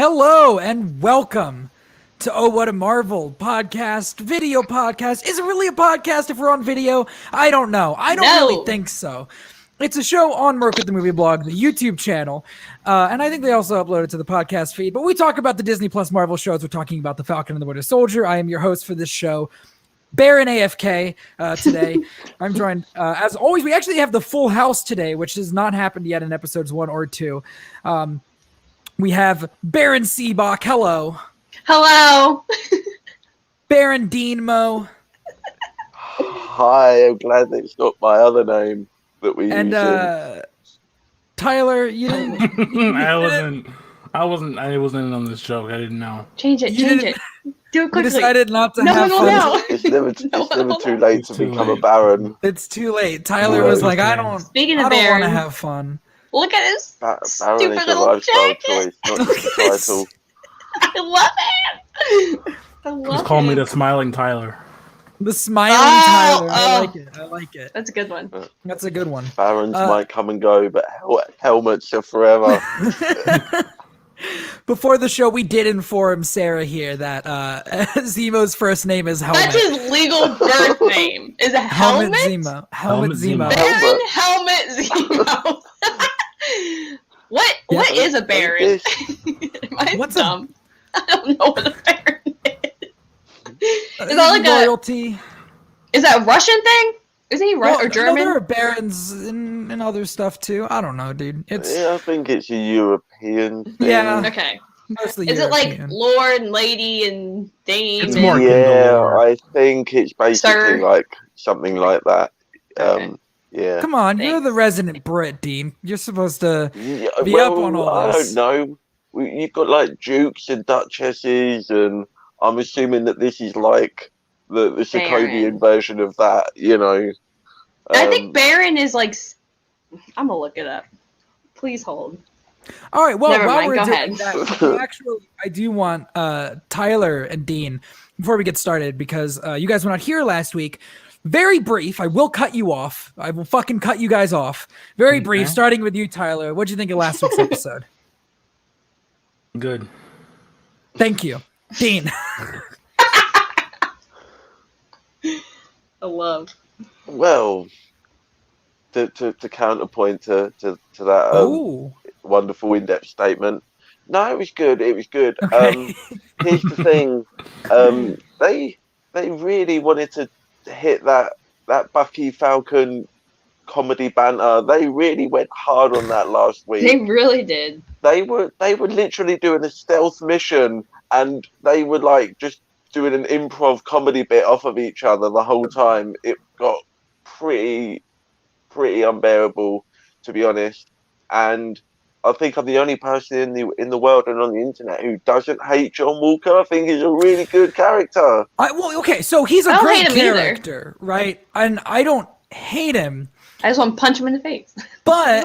Hello and welcome to Oh What a Marvel podcast, video podcast. Is it really a podcast if we're on video? I don't know. I don't really think so. It's a show on Merc with the Movie Blog, the YouTube channel, and I think they also upload it to the podcast feed. But we talk about the Disney Plus Marvel shows. We're talking about The Falcon and the Winter Soldier. I am your host for this show, Baron AFK, today. I'm joined, as always, we actually have the full house today, which has not happened yet in episodes 1 or 2. We have Baron Seabach. Hello. Hello. Baron Dean Mo. Hi, I'm glad that it's not my other name that we and use. Tyler, you didn't. I wasn't in on this joke. I didn't know. Change it. Do it quickly. You decided not to have fun. No. It's never too late to become a Baron. It's too late. Tyler was like, I don't want to have fun. Look at this Baron is a lifestyle choice, not just a title. I love it. Just call me the Smiling Tyler. The Smiling Tyler. I like it. That's a good one. That's a good one. Barons might come and go, but helmets are forever. Before the show, we did inform Sarah here that Zemo's first name is Helmet. That's his legal birth name. Is it Helmet? Zemo. Helmet Zemo. Baron Helmet Zemo. What is a Baron? What's dumb? I don't know what a Baron is. Is that like loyalty? Is that a Russian thing? Isn't he Russian or German? No, there are barons in other stuff too. I don't know, dude. I think it's a European thing. Yeah. Okay. Mostly is European. It like Lord and Lady and Dame? It's more I think it's basically like something like that. Okay. Yeah. Come on, you're the resident Brit, Dean. You're supposed to be up on all this. I don't know. You've got like dukes and duchesses, and I'm assuming that this is like the Sokovian version of that, you know. I think Baron is like... I'm gonna look it up. Please hold. All right, well, while we're go doing ahead. that, actually, I do want Tyler and Dean, before we get started, because you guys were not here last week. Very brief. I will cut you off. I will fucking cut you guys off. Very brief, starting with you, Tyler. What'd you think of last week's episode? Good. Thank you. Dean. I love. Well, to counterpoint to that wonderful in-depth statement, no, it was good. It was good. Okay. Here's the thing: they really wanted to hit that Bucky Falcon comedy banter. They really went hard on that last week. They really did. They were literally doing a stealth mission, and they were like just doing an improv comedy bit off of each other the whole time. It got pretty unbearable, to be honest. And I think I'm the only person in the world and on the internet who doesn't hate John Walker. I think he's a really good character. So he's a great character, right? And I don't hate him. I just want to punch him in the face. But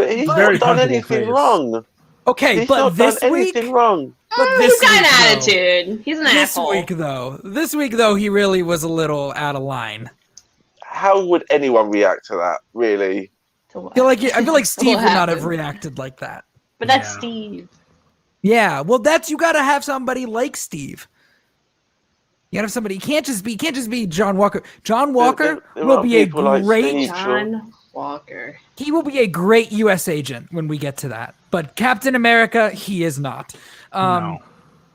he's not done anything wrong. Okay, he's but not this done week, anything wrong. But he's got an attitude. He's an asshole. This week though, he really was a little out of line. How would anyone react to that? Really? I feel like Steve would not have reacted like that. But that's Steve. Yeah, well, you got to have somebody like Steve. You got to have somebody. He can't just be John Walker. John Walker will be a great John Walker. He will be a great U.S. agent when we get to that. But Captain America, he is not. No,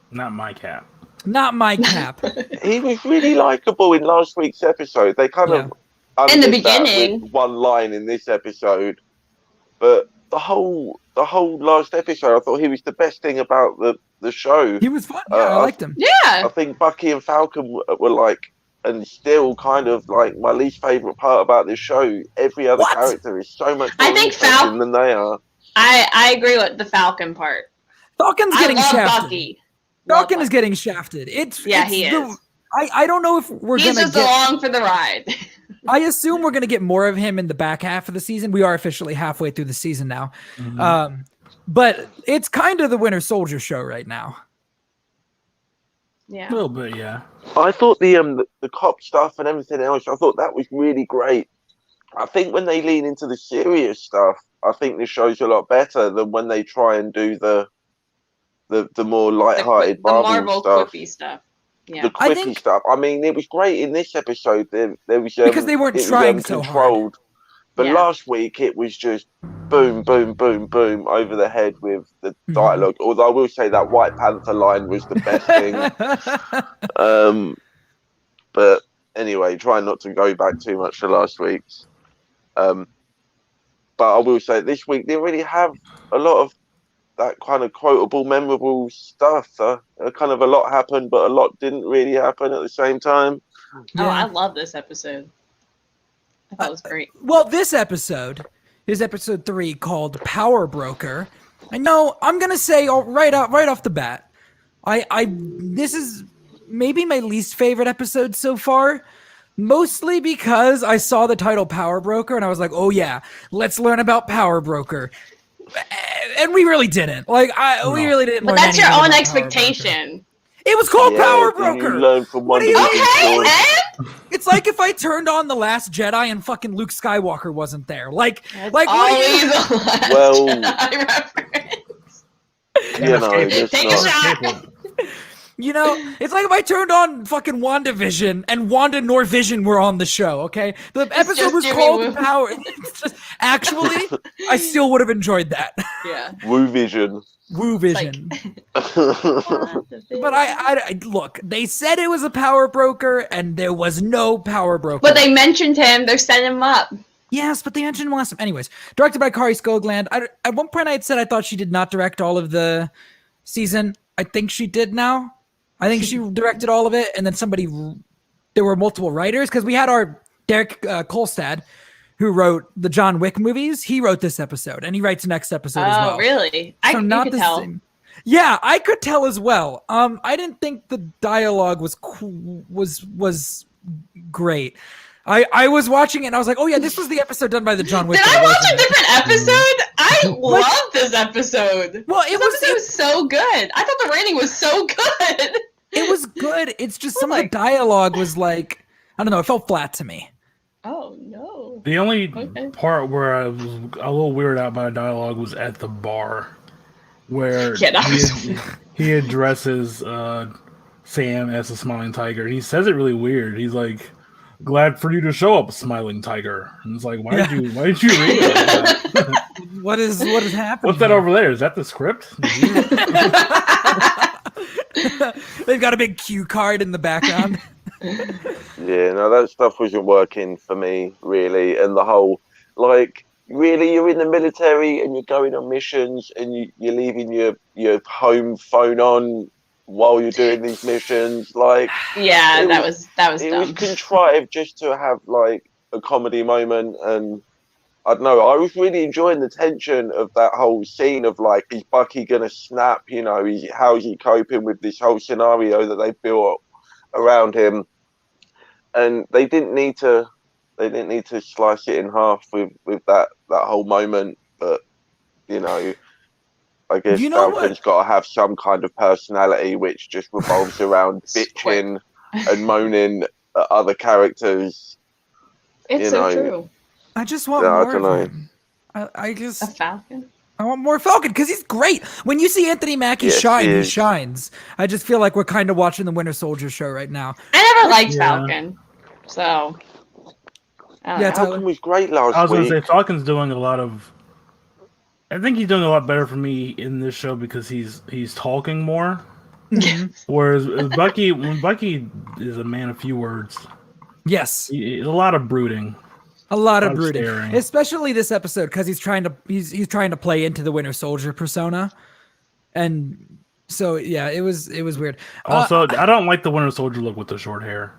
not my Cap. Not my Cap. He was really likable in last week's episode. They kind of in the beginning with one line in this episode, but the whole last episode, I thought he was the best thing about the show. He was fun. Yeah, I liked him. Yeah, I think Bucky and Falcon were like, and still kind of like my least favorite part about this show. Every other character is so much more interesting than they are. I agree with the Falcon part. Falcon's getting shafted. Bucky. Falcon is getting shafted. He is. I don't know if we're going to get along for the ride. I assume we're going to get more of him in the back half of the season. We are officially halfway through the season now. Mm-hmm. But it's kind of the Winter Soldier show right now. Yeah. A little bit, yeah. I thought the cop stuff and everything else, I thought that was really great. I think when they lean into the serious stuff, I think the show's a lot better than when they try and do the the more light-hearted the Marvel stuff. quippy stuff. Yeah. The quippy stuff. I mean, it was great in this episode. There was because they weren't trying so controlled. hard. But last week it was just boom, boom, boom, boom over the head with the dialogue. Although I will say that White Panther line was the best thing. But anyway, try not to go back too much to last week's. But I will say this week they really have a lot of that kind of quotable, memorable stuff. Kind of a lot happened, but a lot didn't really happen at the same time. Oh, I love this episode. I thought it was great. Well, this episode is episode 3 called Power Broker. I know I'm gonna say right off the bat, this is maybe my least favorite episode so far. Mostly because I saw the title Power Broker and I was like, oh yeah, let's learn about Power Broker. And we really didn't. We really didn't. But that's your own expectation. It was called Power Broker. You learn from one It's like if I turned on The Last Jedi and fucking Luke Skywalker wasn't there. What do you well, take a shot. You know, it's like if I turned on fucking WandaVision and Wanda nor Vision were on the show, okay? The episode was called Power. Actually, I still would have enjoyed that. Yeah. Woo Vision. But I look, they said it was a power broker and there was no power broker. But they mentioned him. They're setting him up. Yes, but they mentioned him last time. Anyways, directed by Kari Skogland. At one point I had said I thought she did not direct all of the season. I think she did now. I think she directed all of it, and then there were multiple writers, because we had our Derek Kolstad, who wrote the John Wick movies. He wrote this episode, and he writes next episode as well. Oh, really? So not the same. Yeah, I could tell as well. I didn't think the dialogue was great. I was watching it and I was like, oh yeah, this was the episode done by the John Wick. Did I watch a different episode? I love this episode. Well, it was so good. I thought the rating was so good. It was good. It's just some of the dialogue was like, I don't know, it felt flat to me. Oh no. The only part where I was a little weirded out by the dialogue was at the bar, where he addresses Sam as a smiling tiger. He says it really weird. He's like, "Glad for you to show up, smiling tiger." And it's like, why did you read it like that? What is happening? What's that over there? Is that the script? They've got a big cue card in the background. Yeah, no, that stuff wasn't working for me, really. And the whole, really, you're in the military and you're going on missions and you're leaving your home phone on while you're doing these missions. That was dumb. It was contrived just to have, a comedy moment. And I don't know, I was really enjoying the tension of that whole scene of, is Bucky going to snap? You know, how's he coping with this whole scenario that they built around him? And they didn't need to slice it in half with that whole moment. But, I guess Falcon's got to have some kind of personality which just revolves around bitching and moaning at other characters. It's so true. I just want more of him. I just... A Falcon? I want more Falcon because he's great. When you see Anthony Mackie shine, he shines. I just feel like we're kind of watching the Winter Soldier show right now. I never liked Falcon, so... Falcon was great last week. I was going to say, Falcon's doing a lot of... I think he's doing a lot better for me in this show because he's talking more. Whereas Bucky, when Bucky is a man of few words... Yes. A lot of brooding. A lot of brooding, staring. Especially this episode because he's trying to play into the Winter Soldier persona, and so yeah, it was weird. Also, I don't like the Winter Soldier look with the short hair.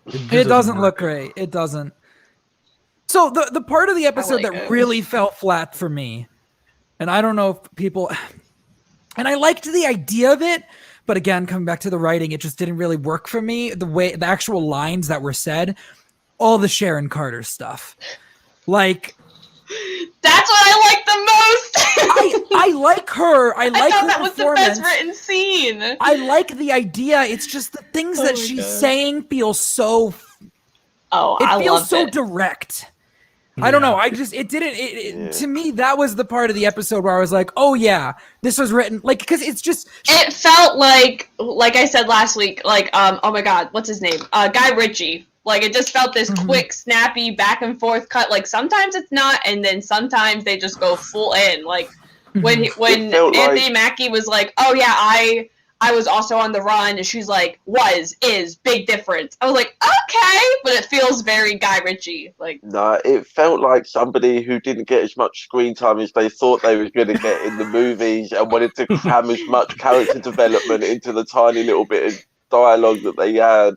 It doesn't look great. It doesn't. So the part of the episode that really felt flat for me, and I don't know if people, and I liked the idea of it, but again, coming back to the writing, it just didn't really work for me. The actual lines that were said. All the Sharon Carter stuff. That's what I like the most. I like her. I thought that was the best written scene. I like the idea. It's just the things that she's saying feel so... I feels loved so it. direct. I don't know. To me, that was the part of the episode where I was like, oh yeah, this was written, like, because it's just. It felt like I said last week, like, oh my god, what's his name? Guy Ritchie. Like, it just felt this quick, snappy, back and forth cut. Like, sometimes it's not, and then sometimes they just go full in. Like, when Anthony Mackie was like, oh yeah, I was also on the run, and she's like, is, big difference. I was like, okay, but it feels very Guy Ritchie. Like, no, it felt like somebody who didn't get as much screen time as they thought they were going to get in the movies and wanted to cram as much character development into the tiny little bit of dialogue that they had,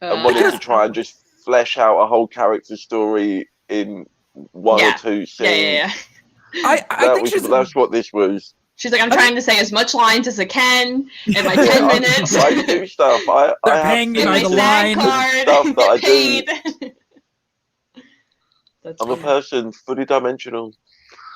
and wanted to try and just flesh out a whole character story in one or two scenes. I think that's what this was. She's like, I'm trying to say as much lines as I can in my 10 minutes. I do stuff. They're paying me by the line. Stuff that paid. I'm a person, fully dimensional.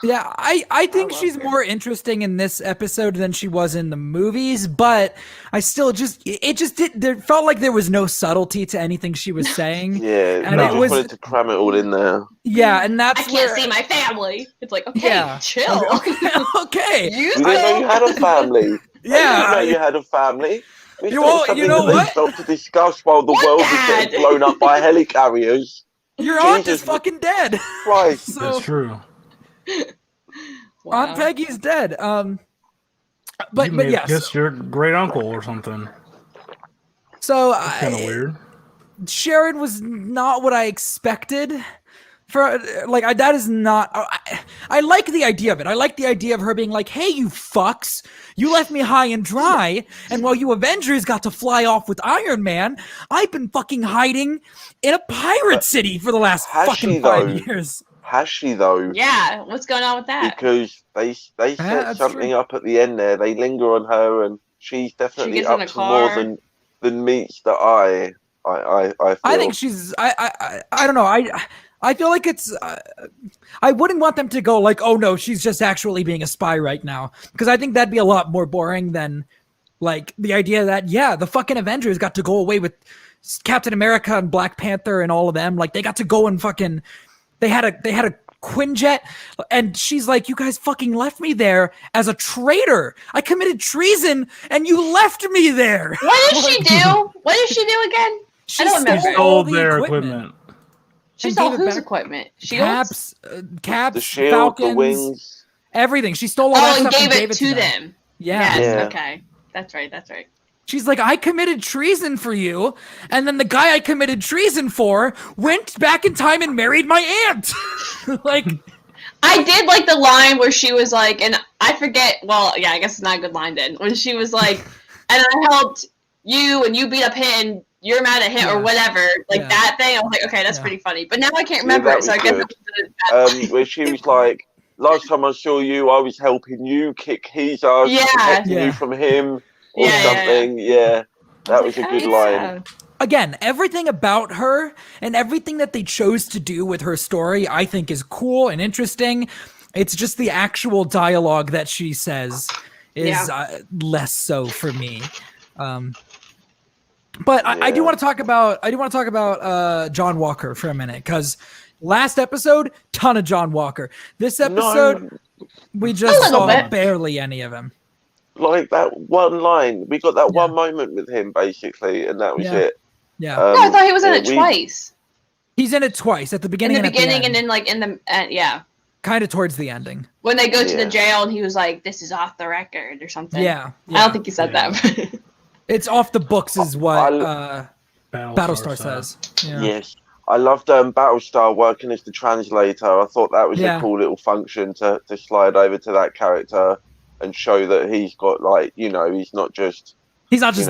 Yeah, I think she's more interesting in this episode than she was in the movies, but I still it felt like there was no subtlety to anything she was saying. Yeah, and I just wanted to cram it all in there. Yeah, and that's I can't see my family. It's like, okay, chill. Okay. We didn't know you had a family. Yeah. I didn't know you had a family. You know what? They stopped to discuss while the world was getting blown up by helicarriers. Your aunt is fucking dead. Right. That's true. Wow. Aunt Peggy's dead. But yes, guess your great uncle or something. So kind of weird. Sharon was not what I expected. That is not. I like the idea of it. I like the idea of her being like, "Hey, you fucks! You left me high and dry, and while you Avengers got to fly off with Iron Man, I've been fucking hiding in a pirate city for the last fucking 5 years." Has she though? Yeah, what's going on with that? Because they set something up at the end there. They linger on her, and she's definitely up to more than meets the eye. I feel. I think she's. I don't know. I feel like it's. I wouldn't want them to go like, oh no, she's just actually being a spy right now, because I think that'd be a lot more boring than like the idea that the fucking Avengers got to go away with Captain America and Black Panther and all of them. Like they got to go and fucking. They had a Quinjet, and she's like, you guys fucking left me there as a traitor. I committed treason, and you left me there. What did she do? What did she do again? I don't remember. She stole their equipment. She stole whose equipment? Caps, the shield, Falcons, the wings, everything. She stole all that stuff and gave it to them. Yeah. Yes, okay. That's right. She's like, I committed treason for you, and then the guy I committed treason for went back in time and married my aunt. Like, I did like the line where she was like, and I forget, well, yeah, I guess it's not a good line then, when she was like, and I helped you, and you beat up him, and you're mad at him, or whatever, like that thing. I was like, okay, that's pretty funny. But now I can't remember it, so I guess that's where she was like, last time I saw you, I was helping you kick his ass, protecting you from him. Or something, that was a good line. Again, everything about her and everything that they chose to do with her story, I think is cool and interesting. It's just the actual dialogue that she says is less so for me. But I do want to talk about John Walker for a minute, because last episode, ton of John Walker. This episode, we just saw barely any of him. Like that one line, we got that one moment with him basically, and that was it. Yeah. No, I thought he was in it twice. He's in it twice, at the beginning. In the beginning, and then like in the kind of towards the ending when they go to the jail, and he was like, "This is off the record" or something. Yeah. I don't think he said that. It's off the books, is what Battlestar says. Yeah. Yes. I loved Battlestar working as the translator. I thought that was a cool little function to slide over to that character and show that he's got, like, you know, he's not just there. He's not just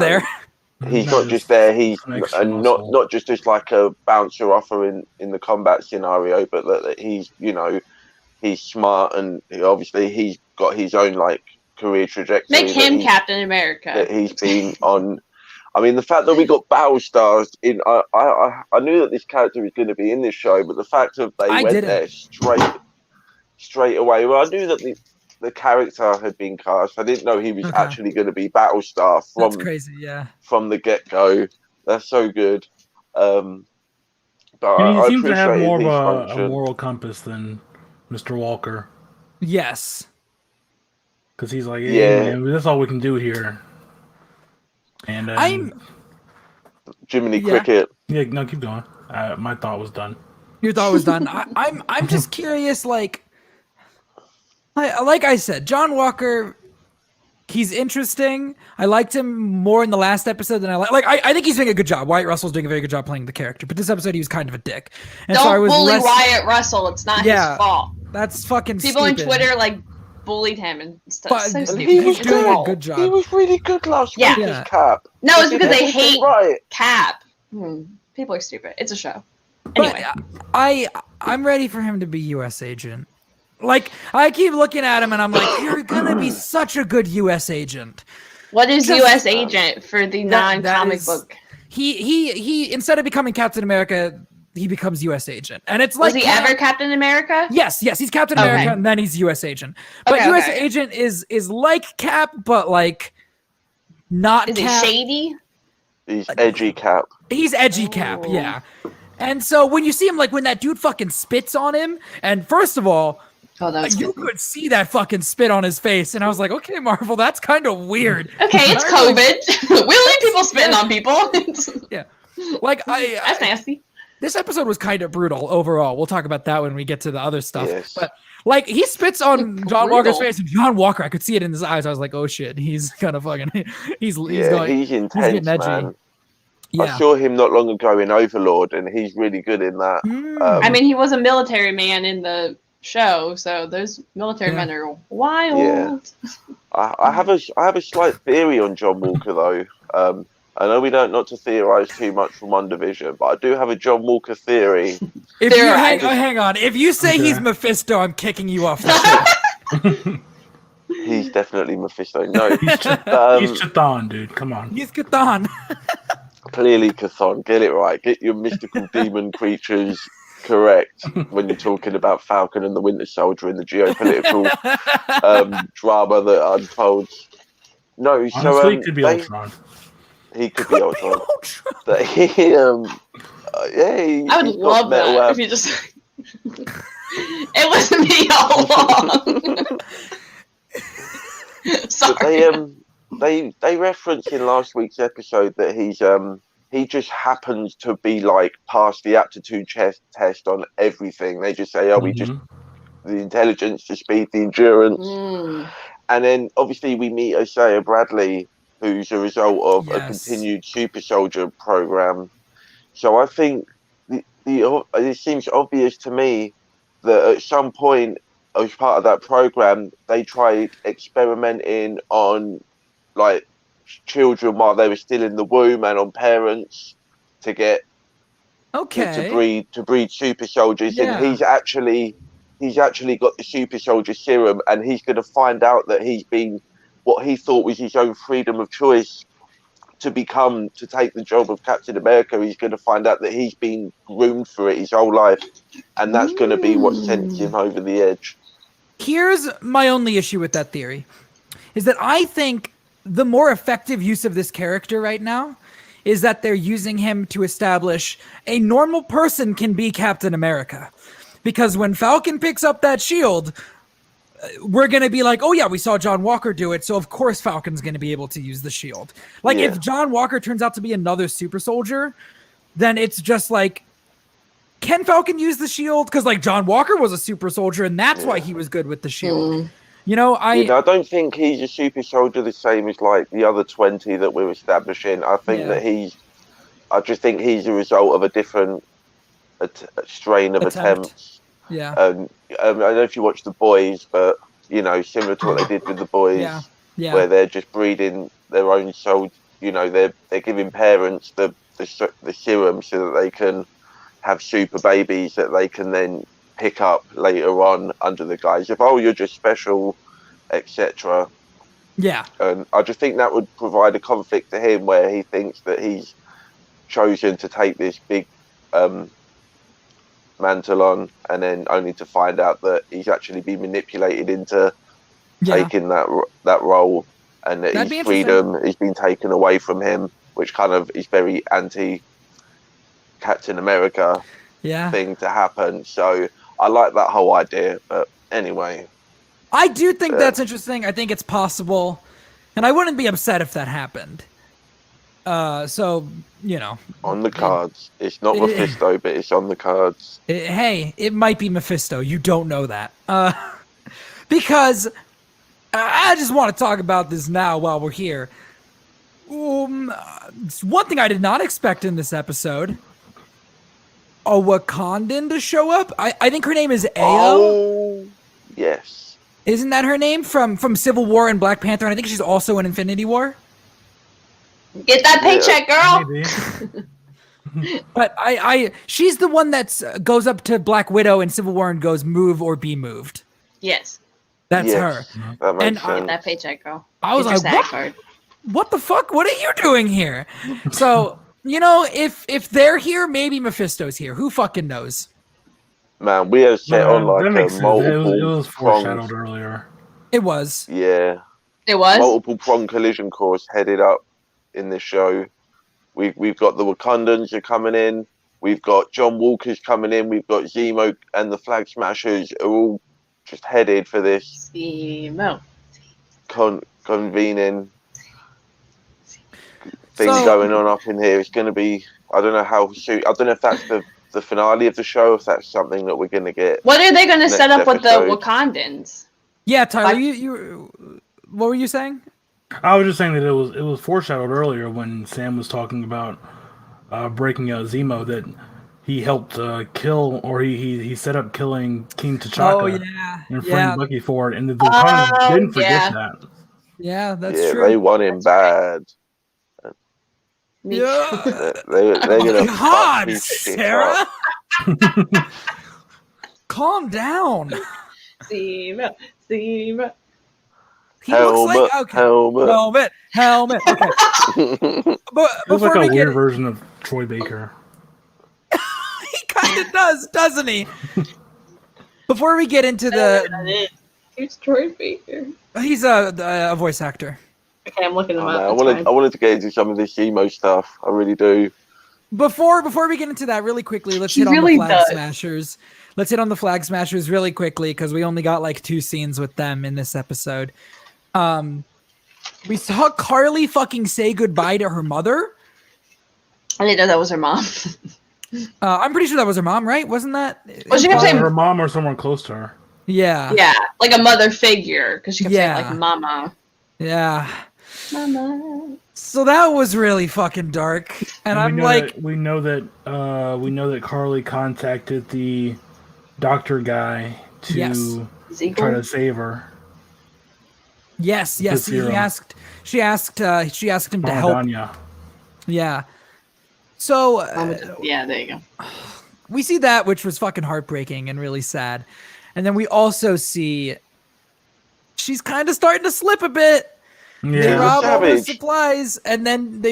there. He's not just like a bouncer offer in the combat scenario, but that he's, you know, he's smart, and obviously he's got his own like career trajectory. Make him Captain America. That he's been on. I mean, the fact that we got Battlestars in, I knew that this character was going to be in this show, but the fact that they went there straight away. Well, I knew that the character had been cast. I didn't know he was actually going to be Battlestar from That's crazy, yeah. From the get-go. That's so good. But And he I seems to have appreciated more his of a function. moral compass than Mr. Walker. Yes. Because he's like, hey, Yeah. man, that's all we can do here. And Jiminy Yeah. Cricket. yeah, no, keep going. My thought was done. Your thought was done. I'm just curious, like I said, John Walker, he's interesting. I liked him more in the last episode than I think he's doing a good job. Wyatt Russell's doing a very good job playing the character, but this episode he was kind of a dick. And Don't so I was bully Wyatt Russell. It's not his fault. That's fucking People stupid. on Twitter like bullied him and stuff. But- So and stupid. he was It's doing a troll. good job. He was really good last Yeah. week as Cap. No, He it's did because they everything hate right. Cap. People are stupid. It's a show. But Anyway. I'm ready for him to be U.S. agent. Like, I keep looking at him and I'm like, you're gonna be such a good U.S. agent. What is Just- U.S. agent for the non-comic book? He instead of becoming Captain America, he becomes U.S. agent, and it's like Was he ever Captain America? Yes, he's Captain Okay. America, and then he's U.S. agent. But Okay, U.S. okay. agent is like Cap, but like not Is he Cap. shady? He's edgy Cap. He's edgy Cap, Oh. yeah. And so when you see him, like when that dude fucking spits on him, and first of all, Oh, that was you could see that fucking spit on his face, and I was like, okay, Marvel, that's kind of weird. Okay, it's COVID. We don't need people spitting on people. Yeah, like That's nasty. this episode was kind of brutal overall. We'll talk about that when we get to the other stuff. Yes. But like he spits on John Brutal. Walker's face, and John Walker, I could see it in his eyes. I was like, oh shit, he's kind of fucking. He's going. He's intense, getting edgy. man. Yeah. I saw him not long ago in Overlord, and he's really good in that. I mean, he was a military man in the show, so those military Yeah. men are wild. Yeah. I have a slight theory on John Walker though. I know we don't not to theorize too much from One Division, but I do have a John Walker theory. If you There, hang on, if you say he's Mephisto, I'm kicking you off the show. He's definitely Mephisto. No, He's Chthon, dude. Come on. He's Cthon. clearly Chthon. Get it right. Get your mystical demon creatures correct when you're talking about Falcon and the Winter Soldier and the geopolitical drama that unfolds. No, Honestly, so it could be Ultron. he could be Ultron. Ultron. That he, I would he's got love metal that abs. if you just. It was me all along. But Sorry. they referenced in last week's episode that he just happens to be like past the aptitude test on everything. They just say, we just the intelligence, the speed, the endurance, and then obviously we meet Isaiah Bradley, who's a result of a continued super soldier program. So I think it seems obvious to me that at some point as part of that program, they tried experimenting on like children while they were still in the womb and on parents to get to breed super soldiers. Yeah. And he's actually got the super soldier serum, and he's going to find out that he's been what he thought was his own freedom of choice to take the job of Captain America. He's going to find out that he's been groomed for it his whole life, and that's going to be what sends him over the edge. Here's my only issue with that theory, is that I think the more effective use of this character right now is that they're using him to establish a normal person can be Captain America. Because when Falcon picks up that shield, we're going to be like, oh yeah, we saw John Walker do it, so of course Falcon's going to be able to use the shield. Like, if John Walker turns out to be another super soldier, then it's just like, can Falcon use the shield? Because like John Walker was a super soldier, and that's why he was good with the shield. You know, I don't think he's a super soldier the same as like the other 20 that we're establishing. I think that I just think he's a result of a different strain of attempts. Yeah. I don't know if you watch The Boys, but you know, similar to what they did with The Boys, where they're just breeding their own soul. You know, they're giving parents the serum so that they can have super babies that they can then pick up later on under the guise of, oh, you're just special, etc. Yeah. And I just think that would provide a conflict to him where he thinks that he's chosen to take this big mantle on, and then only to find out that he's actually been manipulated into taking that role, and that his freedom has been taken away from him, which kind of is very anti Captain America. thing to happen. So I like that whole idea. But anyway, I do think that's interesting. I think it's possible, and I wouldn't be upset if that happened. So on the cards. It's not Mephisto, but it's on the cards. Hey, it might be Mephisto. You don't know that. Because I just want to talk about this now while we're here. One thing I did not expect in this episode, a Wakandan to show up. I think her name is Ayo. Oh, yes. Isn't that her name from Civil War and Black Panther? And I think she's also in Infinity War. Get that paycheck, girl. But she's the one that goes up to Black Widow in Civil War and goes, "Move or be moved." Yes. That's her. That makes sense. Get that paycheck, girl. I was like, what the fuck? What are you doing here? So, if they're here, maybe Mephisto's here. Who fucking knows? Man, we have set on like a multiple. It was foreshadowed earlier. It was. Yeah. It was? Multiple prong collision course headed up in this show. We've got the Wakandans are coming in. We've got John Walker's coming in. We've got Zemo and the Flag Smashers are all just headed for this Zemo. convening thing going on up in here. It's going to be, I don't know how soon. I don't know if that's the finale of the show, if that's something that we're going to get. What are they going to set up with the Wakandans? Yeah, Tyler, you what were you saying? I was just saying that it was foreshadowed earlier when Sam was talking about breaking out Zemo, that he helped kill, or he set up killing King T'Chaka and framed Bucky for it, and the Wakandans didn't forget that. Yeah, that's true. Yeah, they want him bad. Yeah. They're gonna God, Sarah. Calm down. Zemo. He looks like helmet. Okay. But it was like a weird version of Troy Baker. He kind of does, doesn't he? Before we get into Who's Troy Baker? He's a voice actor. Okay, I'm looking him up. I wanted to get into some of this emo stuff. I really do. Before we get into that, really quickly, let's hit on the Flag Smashers. Let's hit on the Flag Smashers really quickly because we only got like 2 scenes with them in this episode. We saw Carly fucking say goodbye to her mother. I didn't know that was her mom. I'm pretty sure that was her mom, right? Wasn't that? Was she saying her mom or someone close to her? Yeah. Yeah, like a mother figure, because she kept saying like mama. Yeah. Mama. So that was really fucking dark, and I'm like, we know that Carly contacted the doctor guy to try to save her. Yes. She asked him to help. Yeah. So there you go. We see that, which was fucking heartbreaking and really sad, and then we also see she's kind of starting to slip a bit. Yeah. They rob all the supplies, and then they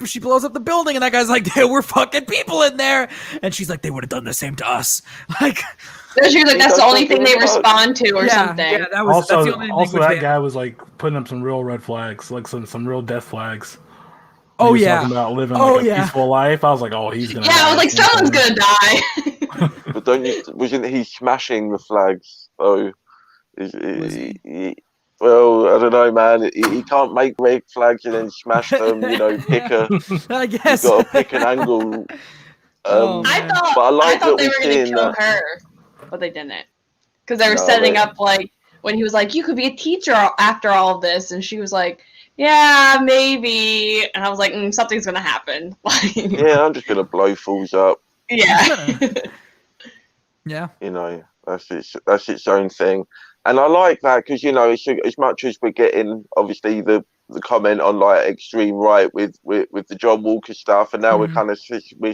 she blows up the building, and that guy's like, there were fucking people in there. And she's like, they would have done the same to us. Like, she was like, that's the only thing they respond to or something. Yeah, that's the only also that guy was like putting up some real red flags, like some real death flags. Oh, he was yeah. talking about living like a peaceful life. I was like, oh, he's gonna die. I was like, someone's gonna die. But wasn't he smashing the flags? Oh, well, I don't know, man. He can't make red flags and then smash them. Pick I guess. You've got to pick an angle. I thought they were going to kill her, but they didn't. Because they were setting up, like, when he was like, you could be a teacher after all of this. And she was like, yeah, maybe. And I was like, something's going to happen. Yeah, I'm just going to blow fools up. Yeah. Yeah. That's its own thing. And I like that because, as much as we're getting, obviously, the comment on, like, extreme right with the John Walker stuff, and now we're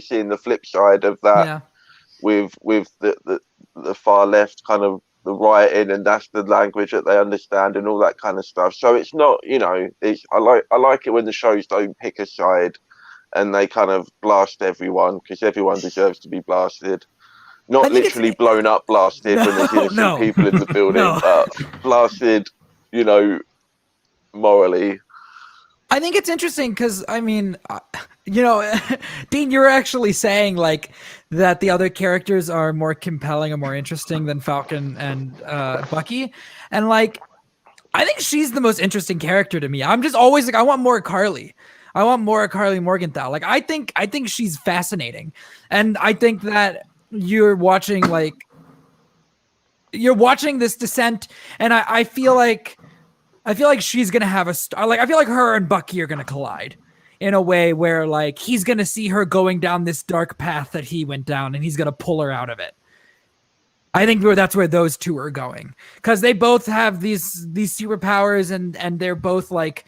seeing the flip side of that with the far left kind of the writing, and that's the language that they understand and all that kind of stuff. So it's not, I like it when the shows don't pick a side and they kind of blast everyone, because everyone deserves to be blasted. Not literally blown up, blasted when there's innocent people in the building, but blasted, morally. I think it's interesting because, I mean, Dean, you're actually saying like that the other characters are more compelling or more interesting than Falcon and Bucky, and like I think she's the most interesting character to me. I'm just always like, I want more Carly. I want more Carly Morgenthau. Like I think she's fascinating, and I think that you're watching this descent, and I feel like she's gonna have I feel like her and Bucky are gonna collide in a way where like he's gonna see her going down this dark path that he went down, and he's gonna pull her out of it. I think that's where those two are going, because they both have these superpowers, and they're both like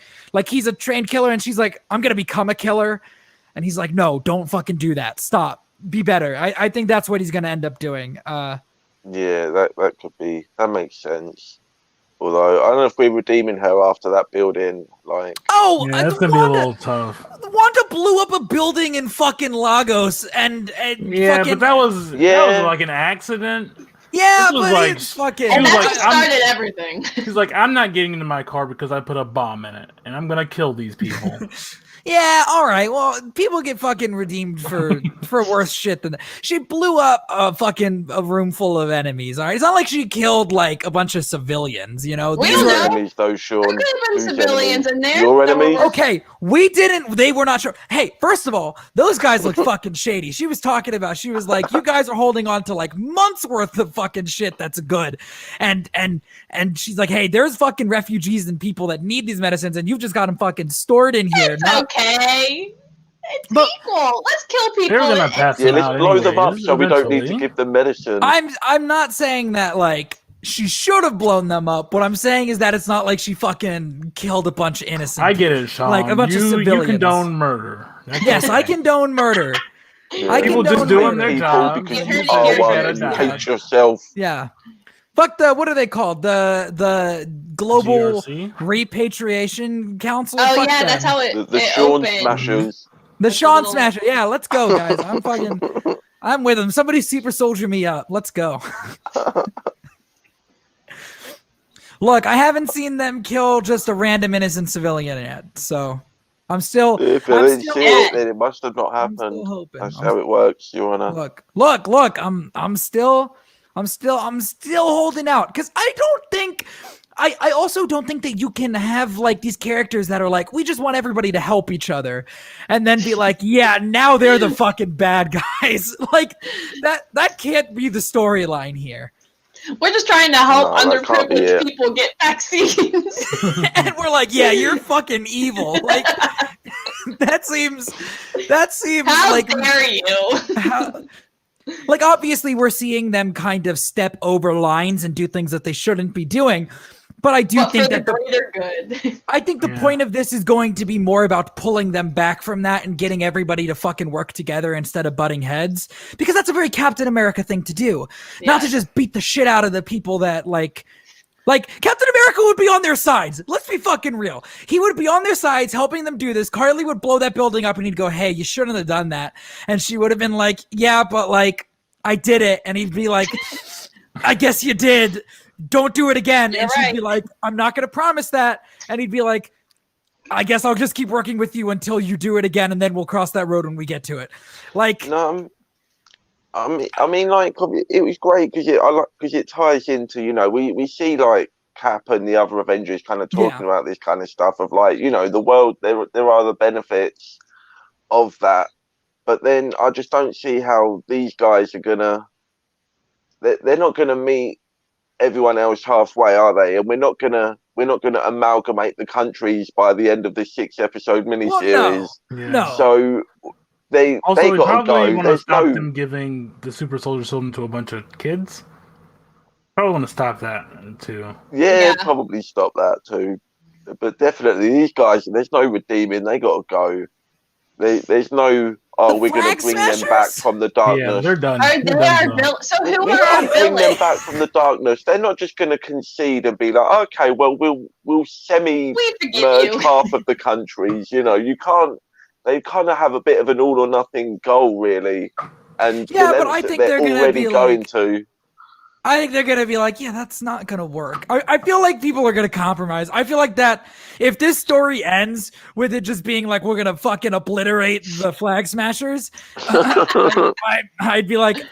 he's a trained killer, and she's like, I'm gonna become a killer, and he's like, no, don't fucking do that. Stop. Be better. I think that's what he's gonna end up doing. Yeah, that could be. That makes sense. Although I don't know if we're redeeming her after that building. Like, yeah, that's gonna be a little tough. Wanda blew up a building in fucking Lagos, and yeah, fucking, but that was like an accident. Yeah, was but like, it's fucking. And that's like, what started everything. He's like, I'm not getting into my car because I put a bomb in it, and I'm gonna kill these people. Yeah, all right. Well, people get fucking redeemed for worse shit than that. She blew up a room full of enemies. All right, it's not like she killed like a bunch of civilians. You know, We your don't know. enemies, though, Sean. There could have been Whose civilians enemies? in there. Your There were- enemies? Okay, we didn't. They were not sure. Hey, first of all, those guys look fucking shady. She was talking about. She was like, "You guys are holding on to like months worth of fucking shit that's good," and she's like, "Hey, there's fucking refugees and people that need these medicines, and you've just got them fucking stored in here." It's okay. It's equal. Let's kill people. They're gonna pass Yeah, them let's out blow them up anyways, so we don't need to eventually. give them medicine. I'm not saying that like she should have blown them up. What I'm saying is that it's not like she fucking killed a bunch of innocent. I get it, Sean. Like a bunch of you civilians. condone murder. That's Yes, okay. I condone murder. Yeah. I People condone just doing murder. their People job. because You you hate are your one kids. and you Yeah. hate yourself. Yeah. Fuck what are they called? The Global GRC? Repatriation Council? Oh Fuck yeah, them. that's how it. The it Sean opened. Smashers. The Sean little- Smasher. Yeah, let's go, guys. I'm with them. Somebody super soldier me up. Let's go. Look, I haven't seen them kill just a random innocent civilian yet, so I'm still. If they I'm didn't still, see it, then it must have not I'm still happened. hoping. That's how it works, Your Honor. Look. I'm still holding out because I also don't think that you can have like these characters that are like, we just want everybody to help each other, and then be like, yeah, now they're the fucking bad guys. Like that can't be the storyline here. We're just trying to help No, that can't be underprivileged it. people get vaccines. And we're like, yeah, you're fucking evil. Like that seems How like dare you? like obviously we're seeing them kind of step over lines and do things that they shouldn't be doing. But I do But think for the that greater good. I think the point of this is going to be more about pulling them back from that and getting everybody to fucking work together instead of butting heads, because that's a very Captain America thing to do. Not to Yeah. just beat the shit out of the people that like Captain America would be on their sides. Let's be fucking real. He would be on their sides helping them do this. Carly would blow that building up and he'd go, "Hey, you shouldn't have done that." And she would have been like, "Yeah, but like I did it." And he'd be like, "I guess you did. Don't do it again." You're and she'd right. be like, "I'm not going to promise that." And he'd be like, "I guess I'll just keep working with you until you do it again, and then we'll cross that road when we get to it." Like, No, I mean, like it was great because it ties into, you know, we see like Cap and the other Avengers kind of talking about this kind of stuff of like, you know, the world, there are the benefits of that, but then I just don't see how these guys are gonna. They're not gonna meet everyone else halfway, are they? And we're not gonna amalgamate the countries by the end of the 6-episode miniseries. no. So they Also, we got to probably go. want to There's stop no. them giving the super soldier serum to a bunch of kids. Probably want to stop that too. Yeah, Yeah. probably stop that too. But definitely these guys, there's no redeeming. They got to go. There's no. Oh, The we're going Flag to bring them Smashers? back from the darkness. Yeah, they're done. Are They're they our done, villain? So who We are our can't bring them villains? back from the darkness. They're not just going to concede and be like, okay, well, we'll semi We forgive merge you. half of the countries. You know, you can't. They kind of have a bit of an all or nothing goal, really. And Yeah, the but lengths I that think they're they're gonna already be going like- to. I think they're gonna be like, yeah, that's not gonna work. I feel like people are gonna compromise. I feel like that if this story ends with it just being like we're gonna fucking obliterate the Flag Smashers, I'd be like,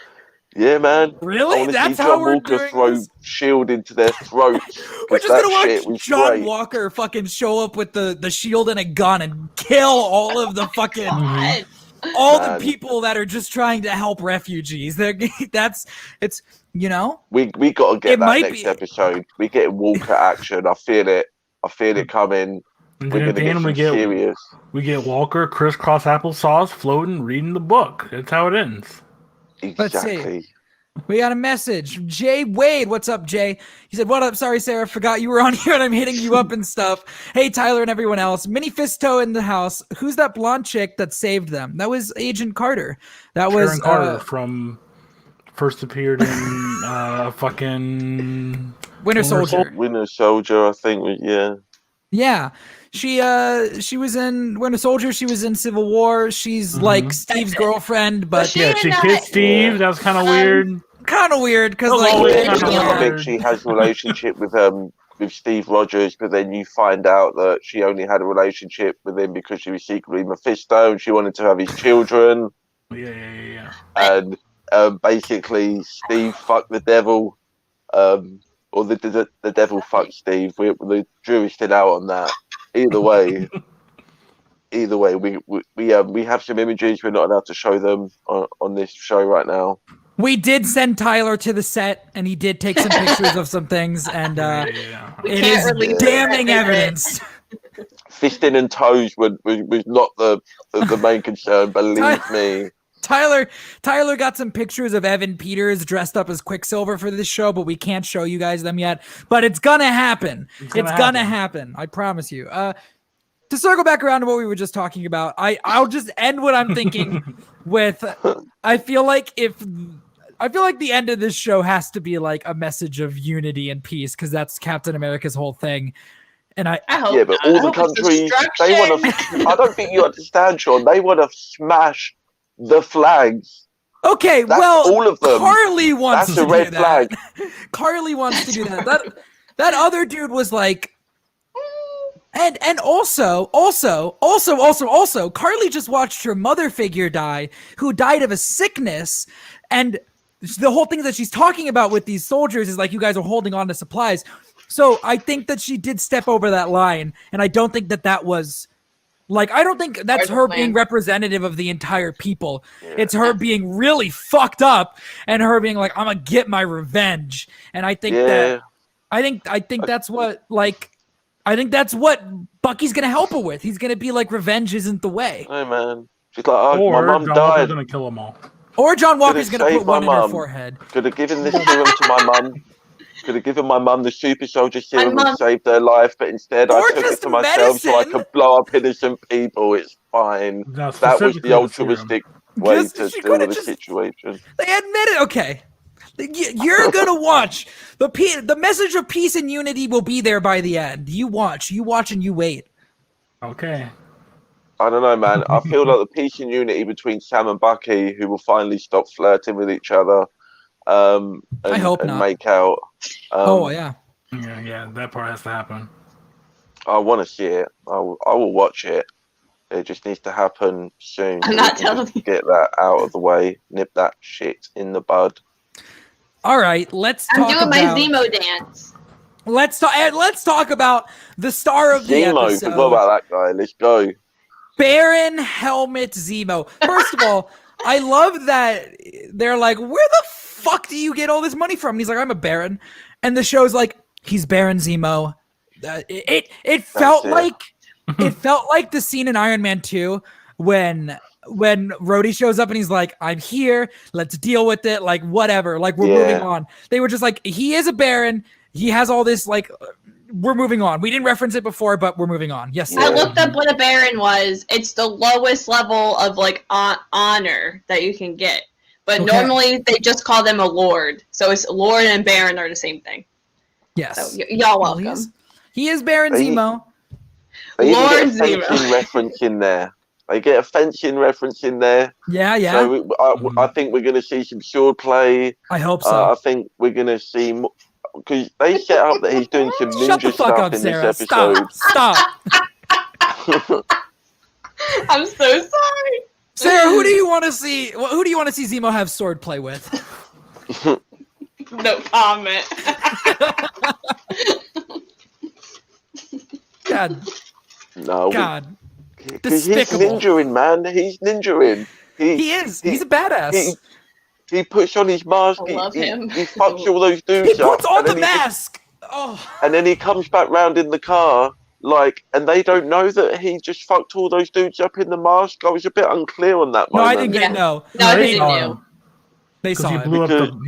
yeah, man. really? That's That's how John we're Walker doing throw this? shield into their throats. We're just gonna watch John Walker fucking show up with the shield and a gun and kill all of the fucking the people that are just trying to help refugees. It's we got to get that next episode. We get Walker action. I feel it coming. And We're gonna get serious. We get Walker crisscross applesauce floating, reading the book. That's how it ends. Exactly. Let's see. We got a message from Jay Wade. What's up, Jay? He said, "What up? Sorry, Sarah. Forgot you were on here and I'm hitting you up and stuff. Hey, Tyler and everyone else. Mini Fisto in the house. Who's that blonde chick that saved them? That was Agent Carter. That Sharon was Carter from first appeared in fucking Winter Soldier. Winter Soldier, I think. Yeah. Yeah. She was in Winter Soldier. She was in Civil War. She's like Steve's girlfriend, but she kissed Steve. That was kind of weird. Kind of weird because I think she has a relationship with Steve Rogers, but then you find out that she only had a relationship with him because she was secretly Mephisto and she wanted to have his children. Yeah. And basically, Steve fucked the devil, or the devil fucked Steve. The jury's still out on that. Either way, we have some images. We're not allowed to show them on this show right now. We did send Tyler to the set, and he did take some pictures of some things, and it is damning evidence. Fisting and toes was not the main concern, believe me. Tyler got some pictures of Evan Peters dressed up as Quicksilver for this show, but we can't show you guys them yet. But it's gonna happen. It's gonna happen. I promise you. To circle back around to what we were just talking about, I'll just end what I'm thinking with. I feel like the end of this show has to be like a message of unity and peace because that's Captain America's whole thing. And I hope. Yeah, but all the countries they want to. I don't think you understand, Sean. They want to smash the flags. Okay, that's all of them. Carly wants that's to a red do flag. That. Carly wants to do that. That other dude was like, and also, Carly just watched her mother figure die, who died of a sickness, and the whole thing that she's talking about with these soldiers is like, you guys are holding on to supplies. So I think that she did step over that line, and I don't think that was like, I don't think that's her being representative of the entire people. Yeah. It's her being really fucked up and her being like, I'm gonna get my revenge. And I think I think that's what Bucky's gonna help her with. He's gonna be like, revenge isn't the way. Hey man, she's like, my mom John died. Walker's gonna kill them all. Or John Walker's gonna put one in her forehead. Could have given this serum to my mum. Could have given my mum the super soldier serum and saved her life, but instead I took it to myself so I could blow up innocent people. It's fine. No, that was the altruistic way to deal with the situation. They admit it. Okay. You're gonna watch the message of peace and unity will be there by the end. You watch, and you wait. Okay. I don't know, man. I feel like the peace and unity between Sam and Bucky, who will finally stop flirting with each other, and make out. Yeah, that part has to happen. I want to see it. I will watch it. It just needs to happen soon. I'm not telling you. Get that out of the way. Nip that shit in the bud. All right, let's talk about... I'm doing my Zemo dance. Let's talk about the star of the episode. What about that guy? Let's go. Baron Helmet Zemo. First of all, I love that they're like, where the fuck do you get all this money from? And he's like, I'm a Baron. And the show's like, he's Baron Zemo. It felt like the scene in Iron Man 2 when Rhodey shows up and he's like, I'm here, let's deal with it, like whatever, like we're moving on. They were just like, he is a Baron, he has all this, like, we're moving on. We didn't reference it before, but we're moving on. Yes. I looked up what a Baron was. It's the lowest level of like honor that you can get. But normally they just call them a Lord. So it's Lord and Baron are the same thing. Yes. So y'all welcome. He is Baron Zemo. They even get a Falcon reference in there. They get a fencing reference in there. Yeah. So I think we're going to see some sword play. I hope so. I think we're going to see because they set up that he's doing some Shut the ninja fuck stuff up, in Sarah. this episode. Stop. I'm so sorry. Sarah, who do you want to see? Who do you want to see Zemo have sword play with? No comment. God. No. God. Because he's Despicable. ninjaing, man. He's ninjaing. He is. He's a badass. He puts on his mask. I love him. He fucks all those dudes He puts up, on and the then mask. Oh. And then he comes back round in the car, and they don't know that he just fucked all those dudes up in the mask. I was a bit unclear on that No, moment. I think they know. No, they they saw knew. him. They saw He it.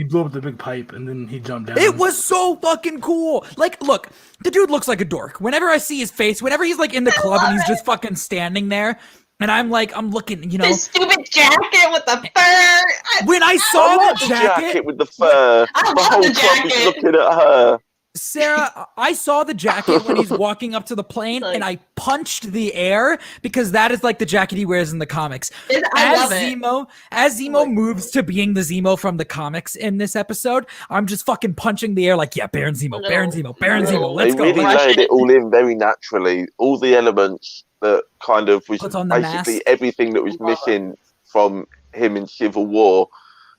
blew up the big pipe and then he jumped down. It was so fucking cool. Like, look, the dude looks like a dork. Whenever I see his face, whenever he's like in the club and he's just fucking standing there, and I'm looking, you know. His stupid jacket with the fur. When I saw I love the the jacket, jacket with the fur. I The love whole the club is jacket. looking at her. Sarah, I saw the jacket when he's walking up to the plane, and I punched the air because that is like the jacket he wears in the comics. I love it. As Zemo moves to being the Zemo from the comics in this episode, I'm just fucking punching the air like, yeah, Baron Zemo, Baron Zemo, Baron Zemo, let's They go. really laid it all in very naturally. All the elements that kind of was Puts on the basically mask. everything that was missing from him in Civil War.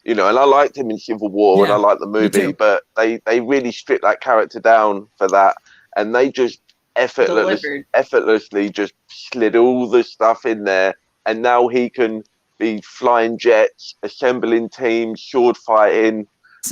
You know, and I liked him in Civil War, and I liked the movie, too. but they really stripped that character down for that, and they just effortlessly just slid all the stuff in there, and now he can be flying jets, assembling teams, sword fighting,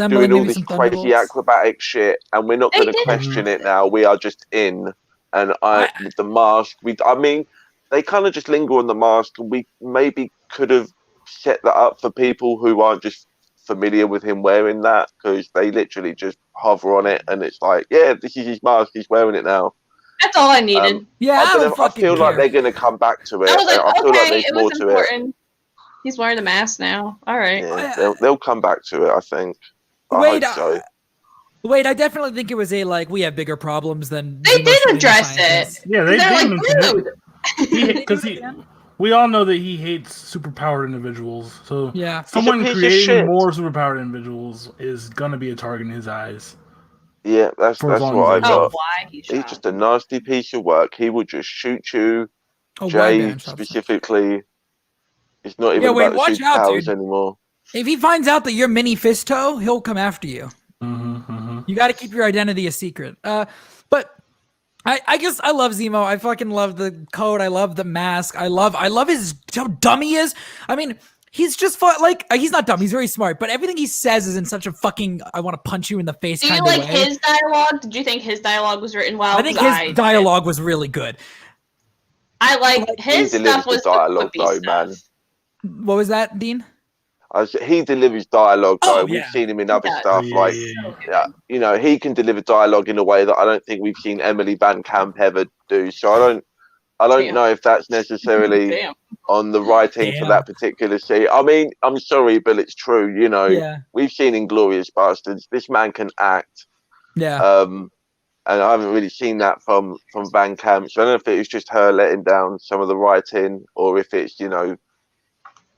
doing all this crazy acrobatic shit, and we're not going to question it now. We are just in, and with the mask, I mean, they kind of just linger on the mask, and we maybe could have set that up for people who aren't just familiar with him wearing that, because they literally just hover on it and it's like, yeah, this is his mask, he's wearing it now. That's all I needed. I feel like they're going to come back to it. I was like, I feel like okay, there's it more was to important. it. He's wearing a mask now. All right. Yeah, they'll come back to it, I think. I hope so. Wait, I definitely think it was we have bigger problems than they did address it. Yeah, they did. Because we all know that he hates superpowered individuals. So someone creating more superpowered individuals is gonna be a target in his eyes. Yeah, that's what I got. He's just a nasty piece of work. He would just shoot you. Jay specifically. It's not even about the superpowers anymore. If he finds out that you're Mini Fisto, he'll come after you. You got to keep your identity a secret. But I guess I love Zemo. I fucking love the coat. I love the mask. I love how dumb he is. I mean, he's just he's not dumb. He's very smart. But everything he says is in such a fucking I want to punch you in the face kind of way. Do you like his dialogue? Did you think his dialogue was written well? I think his dialogue was really good. I like his stuff was dialogue though, man. What was that, Dean? He delivers dialogue though. We've seen him in other stuff. You know, he can deliver dialogue in a way that I don't think we've seen Emily Van Camp ever do. So I don't know if that's necessarily on the writing for that particular scene. I mean, I'm sorry, but it's true. You know, we've seen Inglourious Bastards. This man can act. Yeah. And I haven't really seen that from Van Camp. So I don't know if it was just her letting down some of the writing, or if it's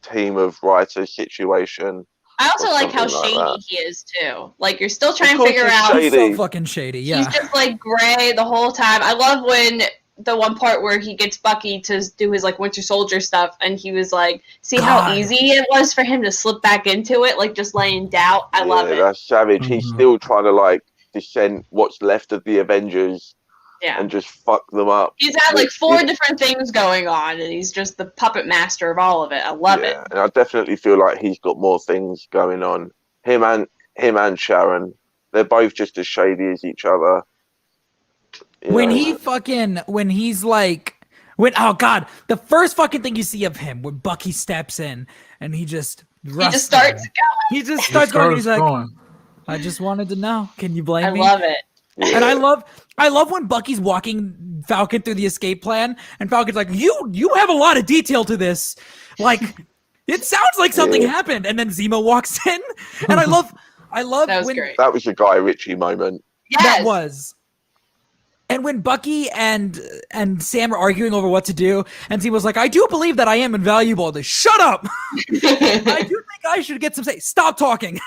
team of writers situation. I also like how shady he is too. Like you're still trying to figure out. He's so fucking shady. Yeah. He's just like gray the whole time. I love when the one part where he gets Bucky to do his Winter Soldier stuff, and he was like, "See how easy it was for him to slip back into it, like just laying doubt." I love it. That's savage. He's still trying to descend what's left of the Avengers. Yeah. And just fuck them up. He's had 4 different things going on, and he's just the puppet master of all of it. I love it. And I definitely feel like he's got more things going on. Him and Sharon, they're both just as shady as each other. Oh god, the first fucking thing you see of him when Bucky steps in and he just starts going. He's like, I just wanted to know. Can you blame me? I love it. Yeah. And I love when Bucky's walking Falcon through the escape plan, and Falcon's like, "You have a lot of detail to this. It sounds like something happened." And then Zemo walks in, and I love that was when great. That was a Guy Ritchie moment. Yes. That was. And when Bucky and Sam are arguing over what to do, and Zemo was like, I do believe that I am invaluable. They shut up. I do think I should get some say. Stop talking.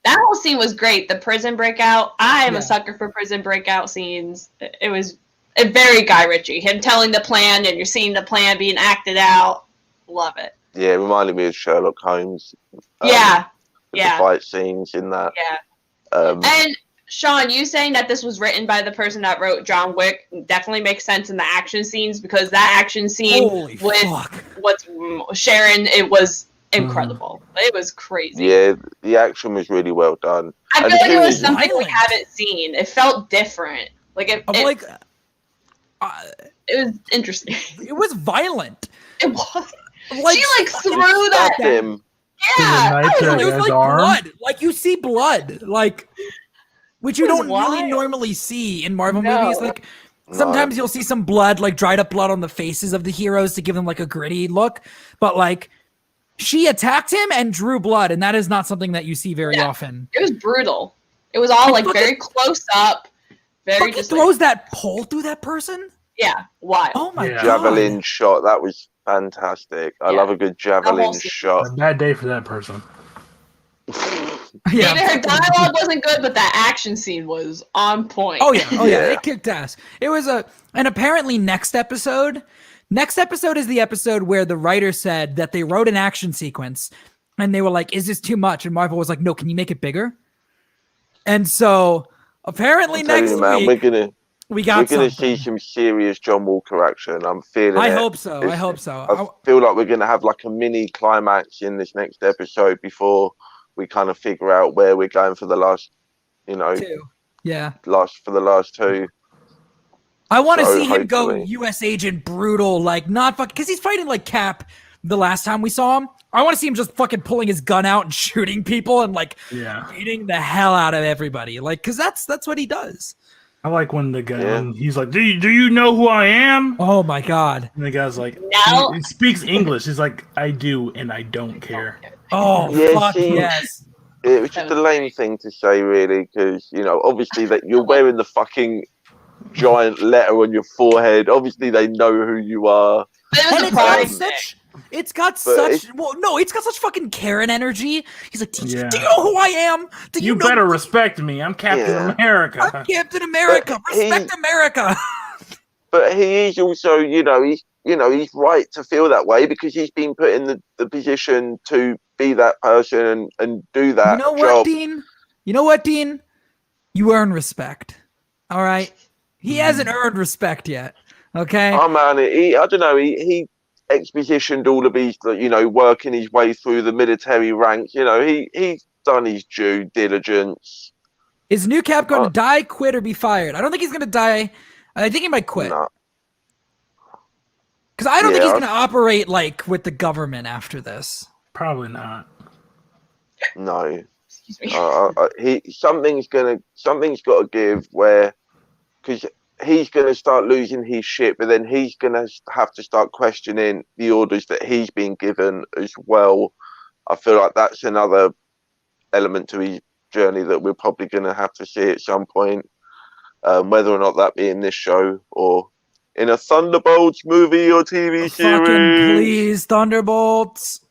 That whole scene was great. The prison breakout. I am a sucker for prison breakout scenes. It was very Guy Ritchie. Him telling the plan, and you're seeing the plan being acted out. Love it. Yeah, it reminded me of Sherlock Holmes. The fight scenes in that. Yeah. And Sean, you saying that this was written by the person that wrote John Wick definitely makes sense in the action scenes, because that action scene with Sharon, it was incredible. It was crazy. Yeah, the action was really well done. I feel like it was something we haven't seen. It felt different. It was interesting. It was violent. It was. She threw that. Him. Yeah, it was like blood. Like you see blood. Which you don't really normally see in Marvel movies. Sometimes you'll see some blood, dried up blood on the faces of the heroes to give them a gritty look. But she attacked him and drew blood, and that is not something that you see very often. It was brutal. It was all very close up. Very just throws that pole through that person. Yeah, wild. Oh my god! Javelin shot. That was fantastic. I love a good javelin shot. A bad day for that person. Maybe her dialogue wasn't good, but that action scene was on point. Oh yeah, it kicked ass. It was and apparently next episode is the episode where the writer said that they wrote an action sequence and they were like, is this too much? And Marvel was like, no, can you make it bigger? And so apparently next week we're gonna see some serious John Walker action. I'm feeling I it. hope so. I hope so. I feel like we're gonna have a mini climax in this next episode before we kind of figure out where we're going for the last, two. Yeah. For the last two. I want to see him go U.S. Agent brutal, not fucking, because he's fighting Cap the last time we saw him. I want to see him just fucking pulling his gun out and shooting people and beating the hell out of everybody, because that's what he does. I like when the guy he's like, do you know who I am? Oh my god! And the guy's like, no. He speaks English. He's like, I do, and I don't care. Oh fuck yes! It was just a lame thing to say, really, because obviously that you're wearing the fucking giant letter on your forehead. Obviously, they know who you are. It's got such fucking Karen energy. He's like, do you know who I am? You better respect me. I'm Captain America. I'm Captain America. Respect America. But he is also, he's right to feel that way because he's been put in the position to be that person and do that job. You know what, Dean? You earn respect. All right? He hasn't earned respect yet. Okay? Oh, man. I don't know. He expositioned all of his, working his way through the military ranks. He's done his due diligence. Is New Cap going to die, quit, or be fired? I don't think he's going to die. I think he might quit. Because I don't think he's going to operate with the government after this. Probably not. No. Excuse me. Something's got to give because he's going to start losing his shit, but then he's going to have to start questioning the orders that he's been given as well. I feel like that's another element to his journey that we're probably going to have to see at some point, whether or not that be in this show or in a Thunderbolts movie or TV series. Fucking please, Thunderbolts.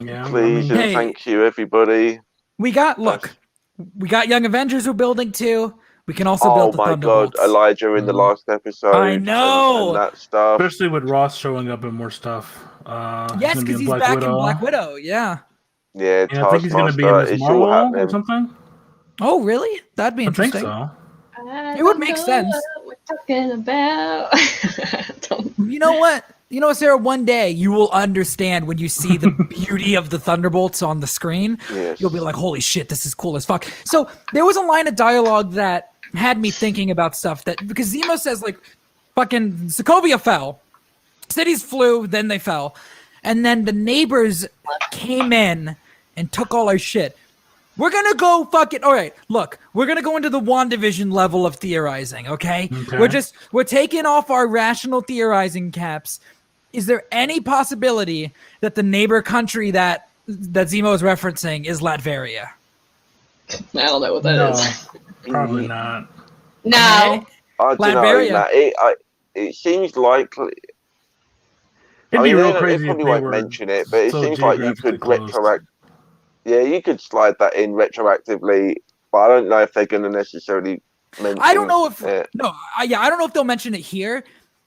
Yeah, please, thank you, everybody. We got Young Avengers we're building too. We can also build the Thunderbolts. God, Elijah in the last episode. I know. And that stuff. Especially with Ross showing up in more stuff. Yes, because he's back in Black Widow. Yeah. Yeah, I think he's going to be in this Marvel or something. Oh, really? That'd be interesting. I think so. It would make sense. What we're talking about. You know what? Sarah, one day you will understand when you see the beauty of the Thunderbolts on the screen. Yes. You'll be like, holy shit, this is cool as fuck. So there was a line of dialogue that had me thinking about stuff because Zemo says fucking Sokovia fell. Cities flew, then they fell. And then the neighbors came in and took all our shit. We're going to go all right, look, we're going to go into the WandaVision level of theorizing, okay? We're taking off our rational theorizing caps. Is there any possibility that the neighbor country that Zemo is referencing is Latveria? I don't know what that is. Probably not. No. I don't know, Latveria. man. It seems likely. It'd be real They crazy probably if they won't were mention it, but it so seems like you geographically could close. Yeah, you could slide that in retroactively, but I don't know if they're going to necessarily mention. I don't know if it. I don't know if they'll mention it here.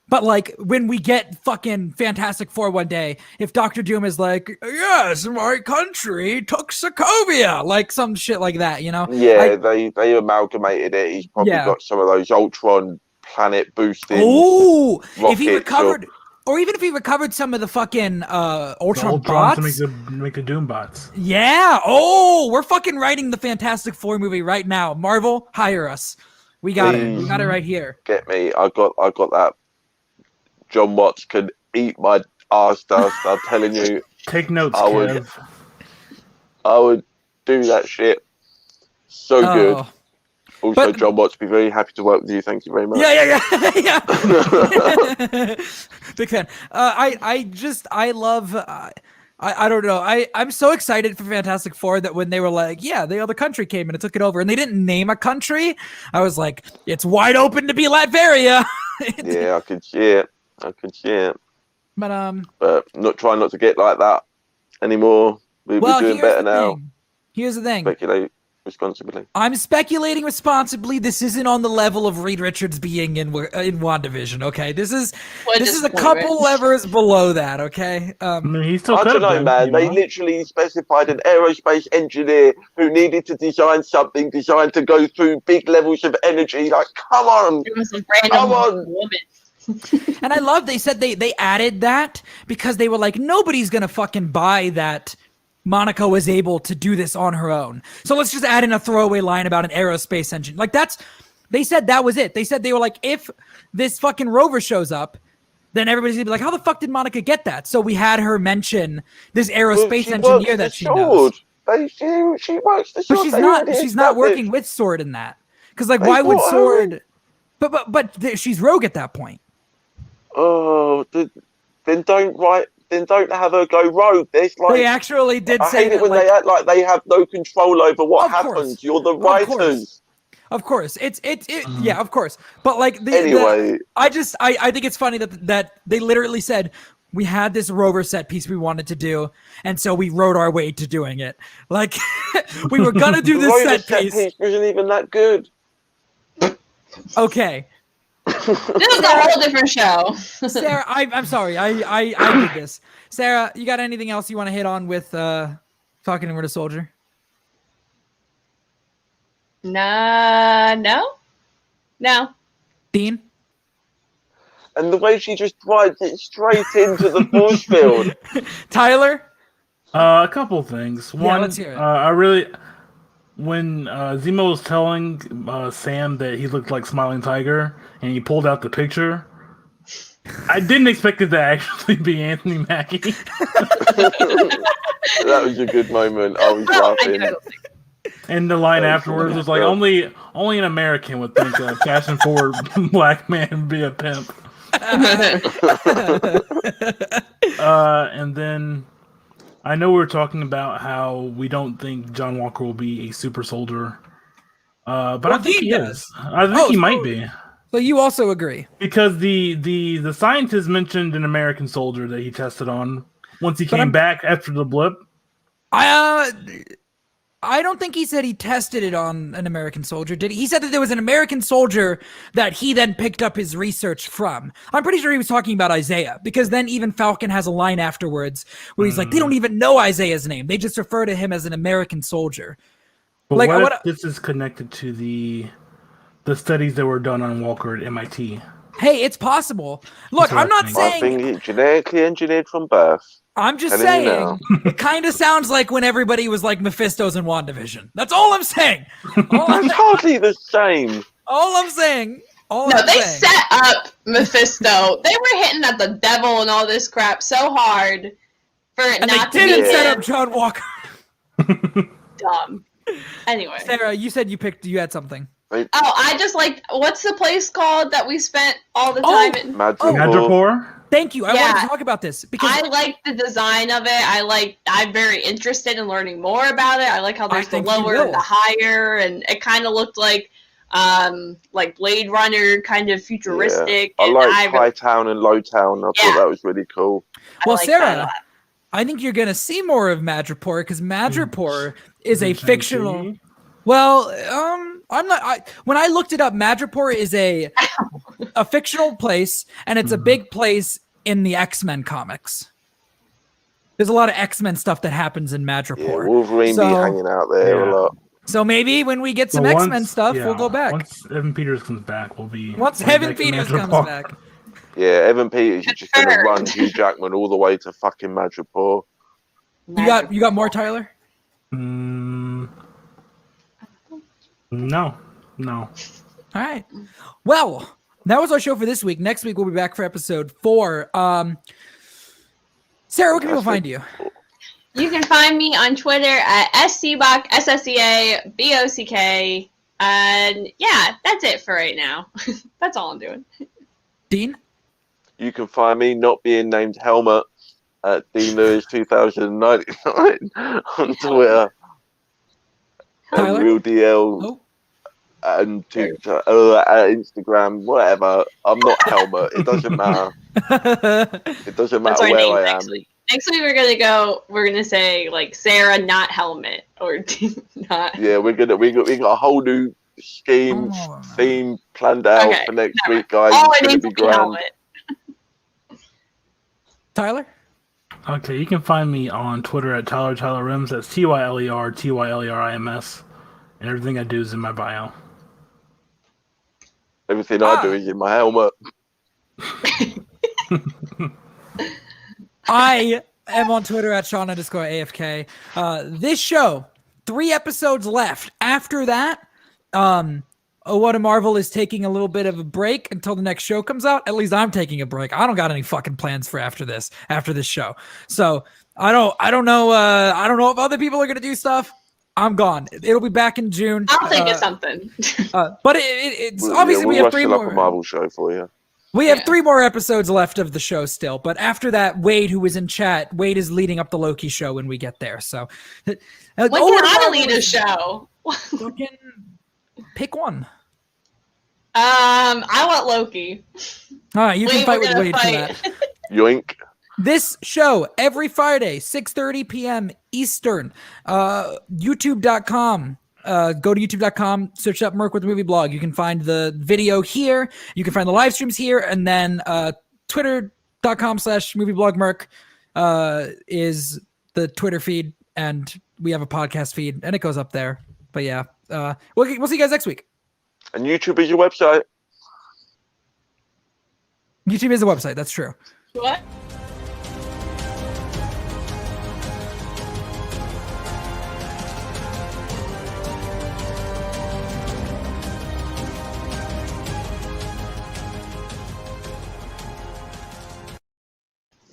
But like when we get fucking Fantastic Four one day, if Doctor Doom is like, yes, my country took Sokovia, like some shit like that, you know? Yeah, they amalgamated it. He's probably got some of those Ultron planet boosting. Oh, if he rockets recovered, or even if he recovered some of the fucking Ultron bots to make the Doom bots. Yeah. Oh, we're fucking writing the Fantastic Four movie right now. Marvel, hire us. We got it. We got it right here. Get me. I got that. John Watts could eat my arse dust. I'm telling you. Take notes, Kev. I would do that shit. So good. Also, John Watts, be very happy to work with you. Thank you very much. Yeah. Big fan. I love. I don't know. I'm so excited for Fantastic Four that when they were like, yeah, the other country came and it took it over, and they didn't name a country. I was like, it's wide open to be Latveria. Yeah, I could see it. But not trying not to get like that anymore. We'll be doing better now. Here's the thing. Speculate responsibly. I'm speculating responsibly. This isn't on the level of Reed Richards being in WandaVision. Okay, this is a couple levels below that. Okay. I mean, he still I don't know, man. They literally specified an aerospace engineer who needed to design something designed to go through big levels of energy. Like, come on, woman. And I love they said they added that because they were like, nobody's gonna fucking buy that Monica was able to do this on her own. So let's just add in a throwaway line about an aerospace engine. Like they said that was it. They said they were like, if this fucking rover shows up, then everybody's gonna be like, how the fuck did Monica get that? So we had her mention this aerospace engineer that she knows. She works the sword. But she's not working with Sword in that. Because like, why would Sword? But she's Rogue at that point. Oh, then don't have her go rogue. There's like they actually did I say hate that, it when they act like they have no control over what happens. You're the writers. Of course, yeah, of course. But like anyway, I think it's funny that they literally said we had this rover set piece we wanted to do, and so we wrote our way to doing it. Like we were gonna do this set piece. Wasn't even that good. Okay. This is a whole different show. Sarah, I'm sorry. I did this. Sarah, you got anything else you want to hit on with Falcon and Winter Soldier? No. Dean? And the way she just drives it straight into the force field. Tyler? A couple things. One, let's hear it. When Zemo was telling Sam that he looked like Smiling Tiger and he pulled out the picture, I didn't expect it to actually be Anthony Mackie. That was a good moment. I was laughing. And the line afterwards was like, only an American would think a fashion forward black man would be a pimp. And then I know we were talking about how we don't think John Walker will be a super soldier, but I think he is. I think he might be. So you also agree? Because the scientist mentioned an American soldier that he tested on once he came back after the blip. I don't think he said he tested it on an American soldier, did he? He said that there was an American soldier that he then picked up his research from. I'm pretty sure he was talking about Isaiah, because then even Falcon has a line afterwards where he's like, they don't even know Isaiah's name. They just refer to him as an American soldier. But like, what if this is connected to the studies that were done on Walker at MIT? Hey, it's possible. Look, I'm not saying... I think he's genetically engineered from birth. I'm just saying, it kind of sounds like when everybody was like Mephisto's in WandaVision. That's all I'm saying. That's hardly the same. All I'm saying. They set up Mephisto. They were hitting at the devil and all this crap so hard for it not to be. And they didn't set up John Walker. Dumb. Anyway. Sarah, you said you had something. Oh, I just like, what's the place called that we spent all the time in? Madripoor? Thank you. I wanted to talk about this because I like the design of it. I'm very interested in learning more about it. I like how there's the lower and the higher, and it kind of looked like like Blade Runner, kind of futuristic. I and like I High Town and Low Town. I thought that was really cool. Well, like that a Sarah, lot. I think you're gonna see more of Madripoor because Madripoor is a Shang-Chi? fictional. Well, I'm not. When I looked it up, Madripoor is a fictional place, and it's a big place in the X-Men comics. There's a lot of X-Men stuff that happens in Madripoor. Yeah, Wolverine be hanging out there a lot. So maybe when we get some X-Men stuff, we'll go back. Once Evan Peters comes back, we'll be. Once right Evan back to Peters comes Madripoor. back. Yeah, Evan Peters is just going to run Hugh Jackman all the way to fucking Madripoor. You got more, Tyler? No. All right. Well, that was our show for this week. Next week we'll be back for episode 4. Sarah, where can people find you? You can find me on Twitter at SCBock, SSEABOCK. And yeah, that's it for right now. That's all I'm doing. Dean? You can find me not being named Helmet at Dean Lewis 2099 on Twitter. Tyler? And Real DL and Instagram, whatever. I'm not Helmet. It doesn't matter. It doesn't matter where I am. Next week we're gonna say like Sarah, not Helmet, or not. Yeah, we got a whole new theme planned out for next week, guys. It's gonna be grand. Helmet. Tyler? Okay, you can find me on Twitter at Tyler Rims. That's TYLERTYLERIMS. And everything I do is in my bio. Everything I do is in my helmet. I am on Twitter at Sean_AFK. This show, 3 episodes left. After that, Oh What a Marvel is taking a little bit of a break until the next show comes out. At least I'm taking a break. I don't got any fucking plans for after this show. So I don't know. I don't know if other people are gonna do stuff. I'm gone. It'll be back in June. I'll think of something. But it's obviously we have 3 more. A Marvel show for you. We have 3 more episodes left of the show still, but after that, Wade, who was in chat, Wade is leading up the Loki show when we get there. So, when can I lead a show? Fucking pick one. I want Loki. All right, you can fight with Wade for that. Yoink. This show every Friday, 6:30 p.m. Eastern. YouTube.com. Go to youtube.com, search up Merc with the Movie Blog. You can find the video here. You can find the live streams here. And then twitter.com/movieblogmerc is the Twitter feed. And we have a podcast feed, and it goes up there. But yeah, we'll see you guys next week. And YouTube is your website. YouTube is a website. That's true. What?